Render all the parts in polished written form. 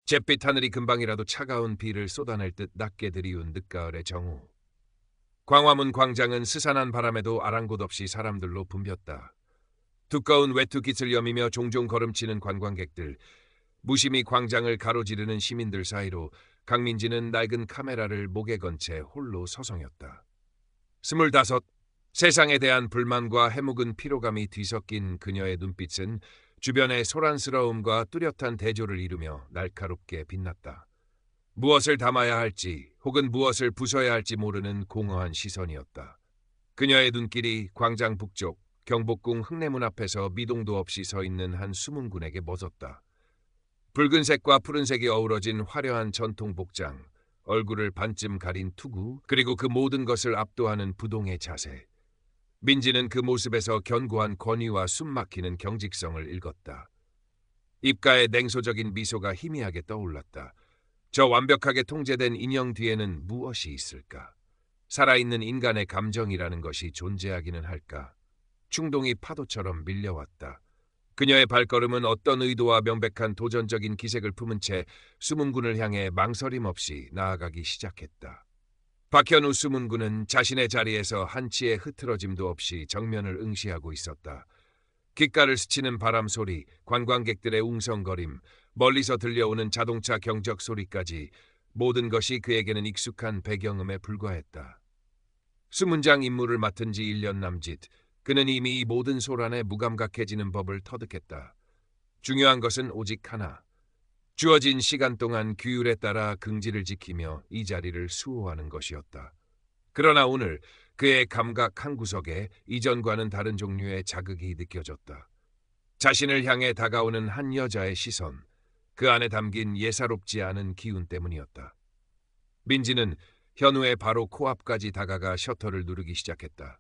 잿빛 하늘이 금방이라도 차가운 비를 쏟아낼 듯 낮게 드리운 늦가을의 정오. 광화문 광장은 스산한 바람에도 아랑곳 없이 사람들로 붐볐다. 두꺼운 외투 깃을 여미며 종종 걸음치는 관광객들, 무심히 광장을 가로지르는 시민들 사이로 강민지는 낡은 카메라를 목에 건 채 홀로 서성였다. 25. 세상에 대한 불만과 해묵은 피로감이 뒤섞인 그녀의 눈빛은 주변의 소란스러움과 뚜렷한 대조를 이루며 날카롭게 빛났다. 무엇을 담아야 할지 혹은 무엇을 부숴야 할지 모르는 공허한 시선이었다. 그녀의 눈길이 광장 북쪽 경복궁 흥내문 앞에서 미동도 없이 서 있는 한 숨은 군에게 멎었다. 붉은색과 푸른색이 어우러진 화려한 전통 복장, 얼굴을 반쯤 가린 투구, 그리고 그 모든 것을 압도하는 부동의 자세. 민지는 그 모습에서 견고한 권위와 숨막히는 경직성을 읽었다. 입가에 냉소적인 미소가 희미하게 떠올랐다. 저 완벽하게 통제된 인형 뒤에는 무엇이 있을까? 살아있는 인간의 감정이라는 것이 존재하기는 할까? 충동이 파도처럼 밀려왔다. 그녀의 발걸음은 어떤 의도와 명백한 도전적인 기색을 품은 채 수문군을 향해 망설임 없이 나아가기 시작했다. 박현우 수문군은 자신의 자리에서 한치의 흐트러짐도 없이 정면을 응시하고 있었다. 귓가를 스치는 바람 소리, 관광객들의 웅성거림, 멀리서 들려오는 자동차 경적 소리까지 모든 것이 그에게는 익숙한 배경음에 불과했다. 수문장 임무를 맡은 지 1년 남짓, 그는 이미 이 모든 소란에 무감각해지는 법을 터득했다. 중요한 것은 오직 하나. 주어진 시간 동안 규율에 따라 긍지를 지키며 이 자리를 수호하는 것이었다. 그러나 오늘 그의 감각 한 구석에 이전과는 다른 종류의 자극이 느껴졌다. 자신을 향해 다가오는 한 여자의 시선, 그 안에 담긴 예사롭지 않은 기운 때문이었다. 민지는 현우의 바로 코앞까지 다가가 셔터를 누르기 시작했다.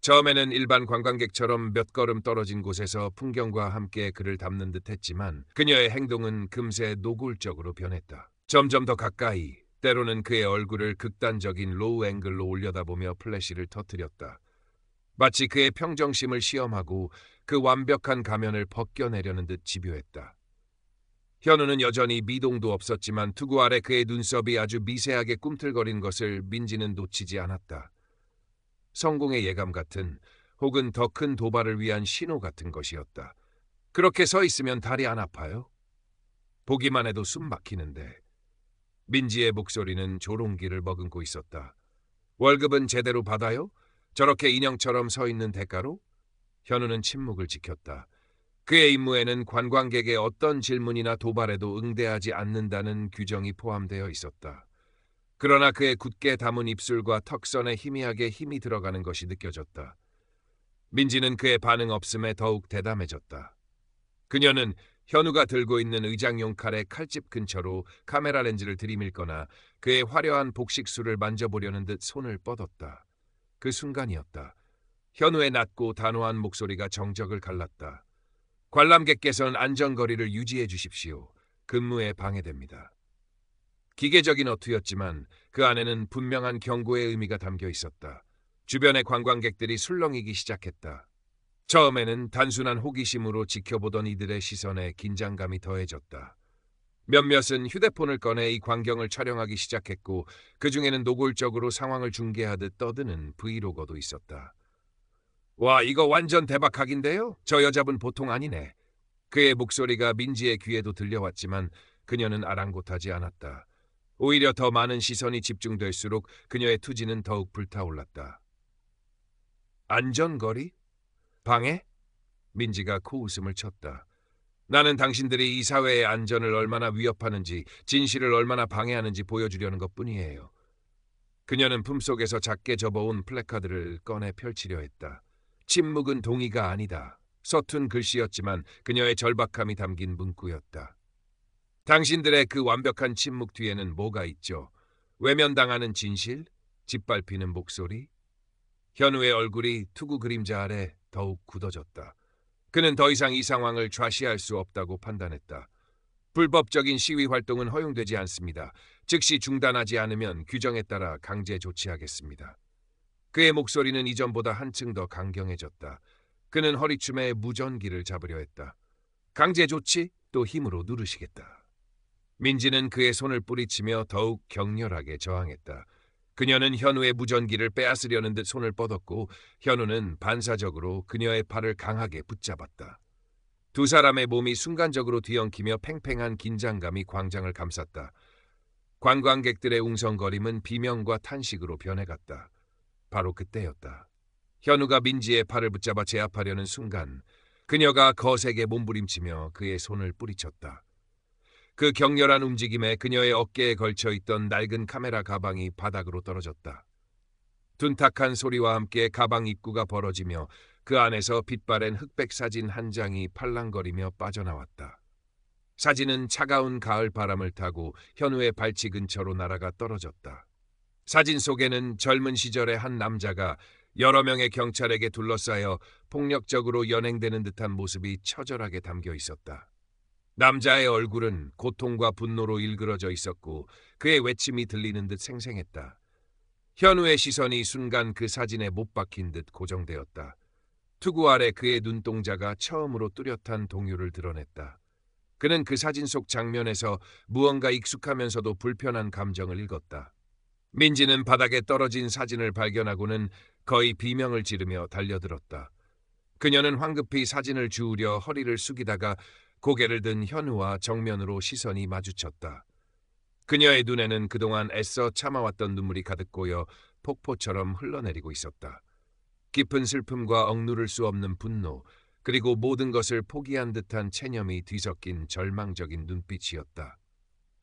처음에는 일반 관광객처럼 몇 걸음 떨어진 곳에서 풍경과 함께 그를 담는 듯 했지만 그녀의 행동은 금세 노골적으로 변했다. 점점 더 가까이, 때로는 그의 얼굴을 극단적인 로우 앵글로 올려다보며 플래시를 터뜨렸다. 마치 그의 평정심을 시험하고 그 완벽한 가면을 벗겨내려는 듯 집요했다. 현우는 여전히 미동도 없었지만 투구 아래 그의 눈썹이 아주 미세하게 꿈틀거린 것을 민지는 놓치지 않았다. 성공의 예감 같은 혹은 더 큰 도발을 위한 신호 같은 것이었다. 그렇게 서 있으면 다리 안 아파요? 보기만 해도 숨 막히는데. 민지의 목소리는 조롱기를 머금고 있었다. 월급은 제대로 받아요? 저렇게 인형처럼 서 있는 대가로? 현우는 침묵을 지켰다. 그의 임무에는 관광객의 어떤 질문이나 도발에도 응대하지 않는다는 규정이 포함되어 있었다. 그러나 그의 굳게 담은 입술과 턱선에 희미하게 힘이 들어가는 것이 느껴졌다. 민지는 그의 반응 없음에 더욱 대담해졌다. 그녀는 현우가 들고 있는 의장용 칼의 칼집 근처로 카메라 렌즈를 들이밀거나 그의 화려한 복식술을 만져보려는 듯 손을 뻗었다. 그 순간이었다. 현우의 낮고 단호한 목소리가 정적을 갈랐다. 관람객께서는 안전거리를 유지해 주십시오. 근무에 방해됩니다. 기계적인 어투였지만 그 안에는 분명한 경고의 의미가 담겨 있었다. 주변의 관광객들이 술렁이기 시작했다. 처음에는 단순한 호기심으로 지켜보던 이들의 시선에 긴장감이 더해졌다. 몇몇은 휴대폰을 꺼내 이 광경을 촬영하기 시작했고 그 중에는 노골적으로 상황을 중계하듯 떠드는 브이로거도 있었다. 와, 이거 완전 대박각인데요? 저 여자분 보통 아니네. 그의 목소리가 민지의 귀에도 들려왔지만 그녀는 아랑곳하지 않았다. 오히려 더 많은 시선이 집중될수록 그녀의 투지는 더욱 불타올랐다. 안전거리? 방해? 민지가 코웃음을 쳤다. 나는 당신들이 이 사회의 안전을 얼마나 위협하는지, 진실을 얼마나 방해하는지 보여주려는 것뿐이에요. 그녀는 품속에서 작게 접어온 플래카드를 꺼내 펼치려 했다. 침묵은 동의가 아니다. 서툰 글씨였지만 그녀의 절박함이 담긴 문구였다. 당신들의 그 완벽한 침묵 뒤에는 뭐가 있죠? 외면당하는 진실? 짓밟히는 목소리? 현우의 얼굴이 투구 그림자 아래 더욱 굳어졌다. 그는 더 이상 이 상황을 좌시할 수 없다고 판단했다. 불법적인 시위 활동은 허용되지 않습니다. 즉시 중단하지 않으면 규정에 따라 강제 조치하겠습니다. 그의 목소리는 이전보다 한층 더 강경해졌다. 그는 허리춤에 무전기를 잡으려 했다. 강제 조치? 또 힘으로 누르시겠다. 민지는 그의 손을 뿌리치며 더욱 격렬하게 저항했다. 그녀는 현우의 무전기를 빼앗으려는 듯 손을 뻗었고 현우는 반사적으로 그녀의 팔을 강하게 붙잡았다. 두 사람의 몸이 순간적으로 뒤엉키며 팽팽한 긴장감이 광장을 감쌌다. 관광객들의 웅성거림은 비명과 탄식으로 변해갔다. 바로 그때였다. 현우가 민지의 팔을 붙잡아 제압하려는 순간 그녀가 거세게 몸부림치며 그의 손을 뿌리쳤다. 그 격렬한 움직임에 그녀의 어깨에 걸쳐있던 낡은 카메라 가방이 바닥으로 떨어졌다. 둔탁한 소리와 함께 가방 입구가 벌어지며 그 안에서 빛바랜 흑백 사진 한 장이 팔랑거리며 빠져나왔다. 사진은 차가운 가을 바람을 타고 현우의 발치 근처로 날아가 떨어졌다. 사진 속에는 젊은 시절의 한 남자가 여러 명의 경찰에게 둘러싸여 폭력적으로 연행되는 듯한 모습이 처절하게 담겨 있었다. 남자의 얼굴은 고통과 분노로 일그러져 있었고 그의 외침이 들리는 듯 생생했다. 현우의 시선이 순간 그 사진에 못 박힌 듯 고정되었다. 투구 아래 그의 눈동자가 처음으로 뚜렷한 동요를 드러냈다. 그는 그 사진 속 장면에서 무언가 익숙하면서도 불편한 감정을 읽었다. 민지는 바닥에 떨어진 사진을 발견하고는 거의 비명을 지르며 달려들었다. 그녀는 황급히 사진을 주우려 허리를 숙이다가 고개를 든 현우와 정면으로 시선이 마주쳤다. 그녀의 눈에는 그동안 애써 참아왔던 눈물이 가득 고여 폭포처럼 흘러내리고 있었다. 깊은 슬픔과 억누를 수 없는 분노, 그리고 모든 것을 포기한 듯한 체념이 뒤섞인 절망적인 눈빛이었다.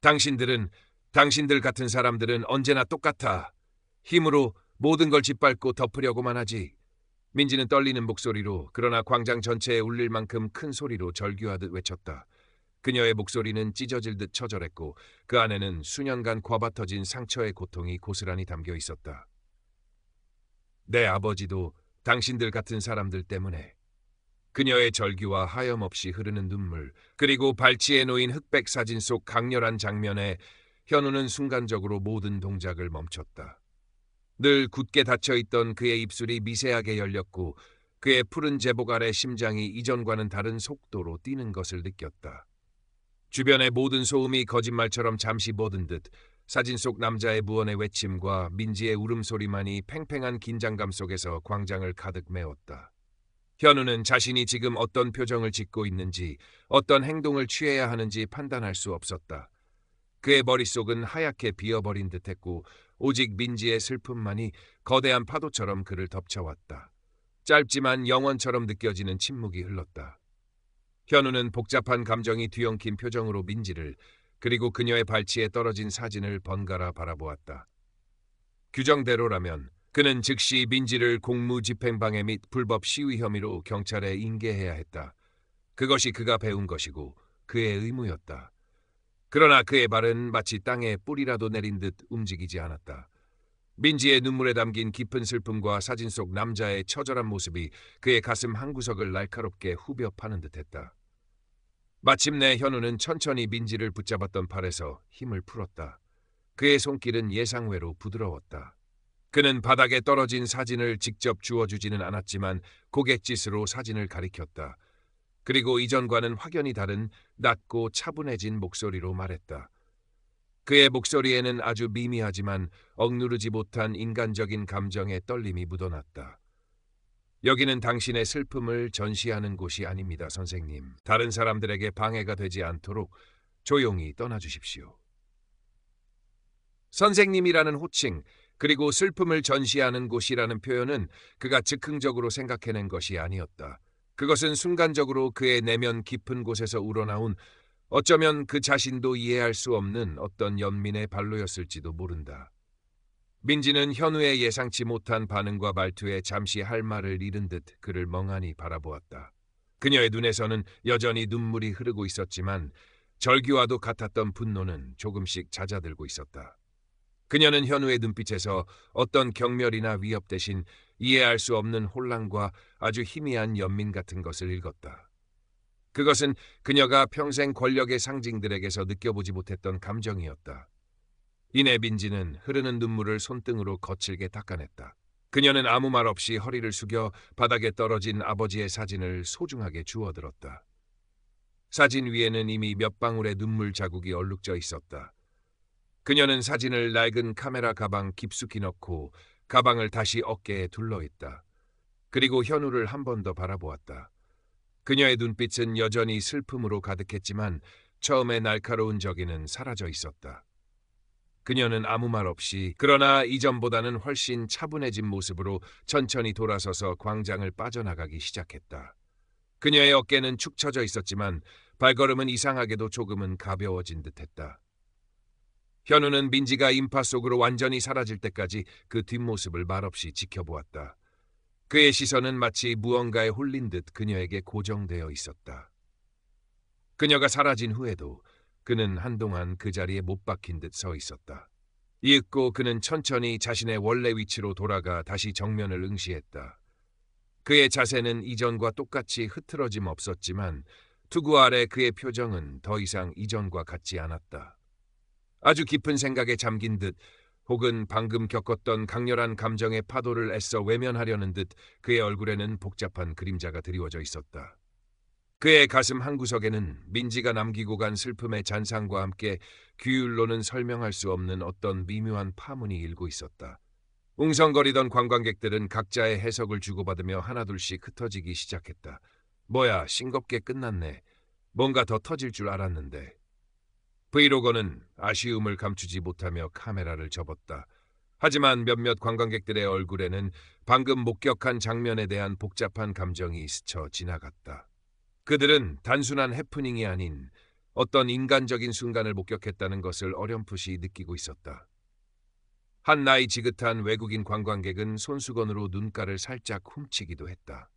당신들 같은 사람들은 언제나 똑같아. 힘으로 모든 걸 짓밟고 덮으려고만 하지. 민지는 떨리는 목소리로 그러나 광장 전체에 울릴 만큼 큰 소리로 절규하듯 외쳤다. 그녀의 목소리는 찢어질 듯 처절했고 그 안에는 수년간 곯아터진 상처의 고통이 고스란히 담겨 있었다. 내 아버지도 당신들 같은 사람들 때문에. 그녀의 절규와 하염없이 흐르는 눈물, 그리고 발치에 놓인 흑백 사진 속 강렬한 장면에 현우는 순간적으로 모든 동작을 멈췄다. 늘 굳게 닫혀있던 그의 입술이 미세하게 열렸고 그의 푸른 제복 아래 심장이 이전과는 다른 속도로 뛰는 것을 느꼈다. 주변의 모든 소음이 거짓말처럼 잠시 멎은 듯 사진 속 남자의 무언의 외침과 민지의 울음소리만이 팽팽한 긴장감 속에서 광장을 가득 메웠다. 현우는 자신이 지금 어떤 표정을 짓고 있는지, 어떤 행동을 취해야 하는지 판단할 수 없었다. 그의 머릿속은 하얗게 비어버린 듯했고 오직 민지의 슬픔만이 거대한 파도처럼 그를 덮쳐왔다. 짧지만 영원처럼 느껴지는 침묵이 흘렀다. 현우는 복잡한 감정이 뒤엉킨 표정으로 민지를, 그리고 그녀의 발치에 떨어진 사진을 번갈아 바라보았다. 규정대로라면 그는 즉시 민지를 공무집행방해 및 불법 시위 혐의로 경찰에 인계해야 했다. 그것이 그가 배운 것이고 그의 의무였다. 그러나 그의 발은 마치 땅에 뿌리라도 내린 듯 움직이지 않았다. 민지의 눈물에 담긴 깊은 슬픔과 사진 속 남자의 처절한 모습이 그의 가슴 한구석을 날카롭게 후벼 파는 듯했다. 마침내 현우는 천천히 민지를 붙잡았던 팔에서 힘을 풀었다. 그의 손길은 예상외로 부드러웠다. 그는 바닥에 떨어진 사진을 직접 주워주지는 않았지만 고갯짓으로 사진을 가리켰다. 그리고 이전과는 확연히 다른 낮고 차분해진 목소리로 말했다. 그의 목소리에는 아주 미미하지만 억누르지 못한 인간적인 감정의 떨림이 묻어났다. 여기는 당신의 슬픔을 전시하는 곳이 아닙니다, 선생님. 다른 사람들에게 방해가 되지 않도록 조용히 떠나주십시오. 선생님이라는 호칭, 그리고 슬픔을 전시하는 곳이라는 표현은 그가 즉흥적으로 생각해낸 것이 아니었다. 그것은 순간적으로 그의 내면 깊은 곳에서 우러나온 어쩌면 그 자신도 이해할 수 없는 어떤 연민의 발로였을지도 모른다. 민지는 현우의 예상치 못한 반응과 말투에 잠시 할 말을 잃은 듯 그를 멍하니 바라보았다. 그녀의 눈에서는 여전히 눈물이 흐르고 있었지만 절규와도 같았던 분노는 조금씩 잦아들고 있었다. 그녀는 현우의 눈빛에서 어떤 경멸이나 위협 대신 이해할 수 없는 혼란과 아주 희미한 연민 같은 것을 읽었다. 그것은 그녀가 평생 권력의 상징들에게서 느껴보지 못했던 감정이었다. 이내 민지는 흐르는 눈물을 손등으로 거칠게 닦아냈다. 그녀는 아무 말 없이 허리를 숙여 바닥에 떨어진 아버지의 사진을 소중하게 주워들었다. 사진 위에는 이미 몇 방울의 눈물 자국이 얼룩져 있었다. 그녀는 사진을 낡은 카메라 가방 깊숙이 넣고 가방을 다시 어깨에 둘러있다. 그리고 현우를 한 번 더 바라보았다. 그녀의 눈빛은 여전히 슬픔으로 가득했지만 처음에 날카로운 저기는 사라져 있었다. 그녀는 아무 말 없이, 그러나 이전보다는 훨씬 차분해진 모습으로 천천히 돌아서서 광장을 빠져나가기 시작했다. 그녀의 어깨는 축 처져 있었지만 발걸음은 이상하게도 조금은 가벼워진 듯했다. 현우는 민지가 인파 속으로 완전히 사라질 때까지 그 뒷모습을 말없이 지켜보았다. 그의 시선은 마치 무언가에 홀린 듯 그녀에게 고정되어 있었다. 그녀가 사라진 후에도 그는 한동안 그 자리에 못 박힌 듯 서 있었다. 이윽고 그는 천천히 자신의 원래 위치로 돌아가 다시 정면을 응시했다. 그의 자세는 이전과 똑같이 흐트러짐 없었지만 투구 아래 그의 표정은 더 이상 이전과 같지 않았다. 아주 깊은 생각에 잠긴 듯, 혹은 방금 겪었던 강렬한 감정의 파도를 애써 외면하려는 듯 그의 얼굴에는 복잡한 그림자가 드리워져 있었다. 그의 가슴 한구석에는 민지가 남기고 간 슬픔의 잔상과 함께 규율로는 설명할 수 없는 어떤 미묘한 파문이 일고 있었다. 웅성거리던 관광객들은 각자의 해석을 주고받으며 하나둘씩 흩어지기 시작했다. 뭐야, 싱겁게 끝났네. 뭔가 더 터질 줄 알았는데. 브이로거는 아쉬움을 감추지 못하며 카메라를 접었다. 하지만 몇몇 관광객들의 얼굴에는 방금 목격한 장면에 대한 복잡한 감정이 스쳐 지나갔다. 그들은 단순한 해프닝이 아닌 어떤 인간적인 순간을 목격했다는 것을 어렴풋이 느끼고 있었다. 한 나이 지긋한 외국인 관광객은 손수건으로 눈가를 살짝 훔치기도 했다.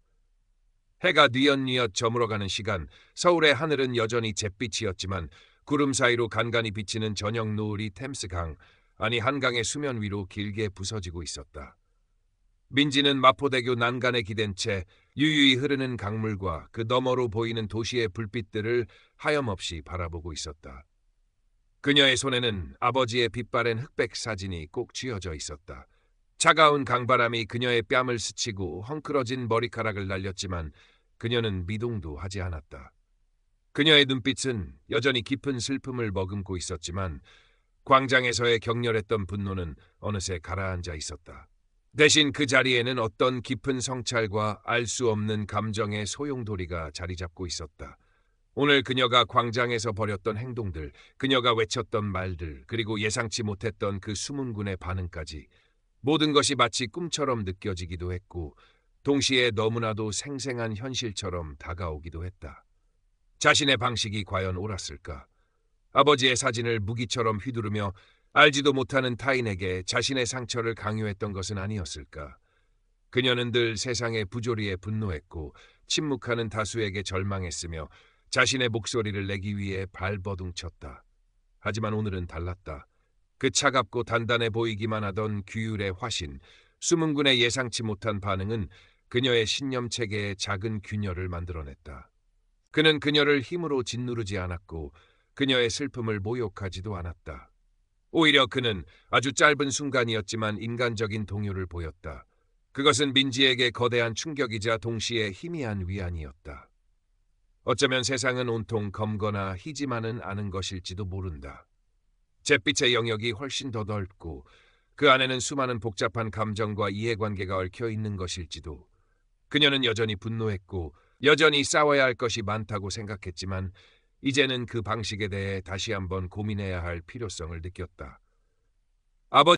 해가 뉘엿뉘엿 저물어가는 시간, 서울의 하늘은 여전히 잿빛이었지만 구름 사이로 간간히 비치는 저녁 노을이 템스강, 아니 한강의 수면 위로 길게 부서지고 있었다. 민지는 마포대교 난간에 기댄 채 유유히 흐르는 강물과 그 너머로 보이는 도시의 불빛들을 하염없이 바라보고 있었다. 그녀의 손에는 아버지의 빛바랜 흑백 사진이 꼭 쥐어져 있었다. 차가운 강바람이 그녀의 뺨을 스치고 헝클어진 머리카락을 날렸지만 그녀는 미동도 하지 않았다. 그녀의 눈빛은 여전히 깊은 슬픔을 머금고 있었지만 광장에서의 격렬했던 분노는 어느새 가라앉아 있었다. 대신 그 자리에는 어떤 깊은 성찰과 알 수 없는 감정의 소용돌이가 자리 잡고 있었다. 오늘 그녀가 광장에서 벌였던 행동들, 그녀가 외쳤던 말들, 그리고 예상치 못했던 그 수문군의 반응까지 모든 것이 마치 꿈처럼 느껴지기도 했고 동시에 너무나도 생생한 현실처럼 다가오기도 했다. 자신의 방식이 과연 옳았을까? 아버지의 사진을 무기처럼 휘두르며 알지도 못하는 타인에게 자신의 상처를 강요했던 것은 아니었을까? 그녀는 늘 세상의 부조리에 분노했고 침묵하는 다수에게 절망했으며 자신의 목소리를 내기 위해 발버둥쳤다. 하지만 오늘은 달랐다. 그 차갑고 단단해 보이기만 하던 규율의 화신, 수문군의 예상치 못한 반응은 그녀의 신념체계에 작은 균열을 만들어냈다. 그는 그녀를 힘으로 짓누르지 않았고 그녀의 슬픔을 모욕하지도 않았다. 오히려 그는 아주 짧은 순간이었지만 인간적인 동요를 보였다. 그것은 민지에게 거대한 충격이자 동시에 희미한 위안이었다. 어쩌면 세상은 온통 검거나 희지만은 않은 것일지도 모른다. 잿빛의 영역이 훨씬 더 넓고 그 안에는 수많은 복잡한 감정과 이해관계가 얽혀 있는 것일지도. 그녀는 여전히 분노했고 여전히 싸워야 할 것이 많다고 생각했지만 이제는 그 방식에 대해 다시 한번 고민해야 할 필요성을 느꼈다. 아버지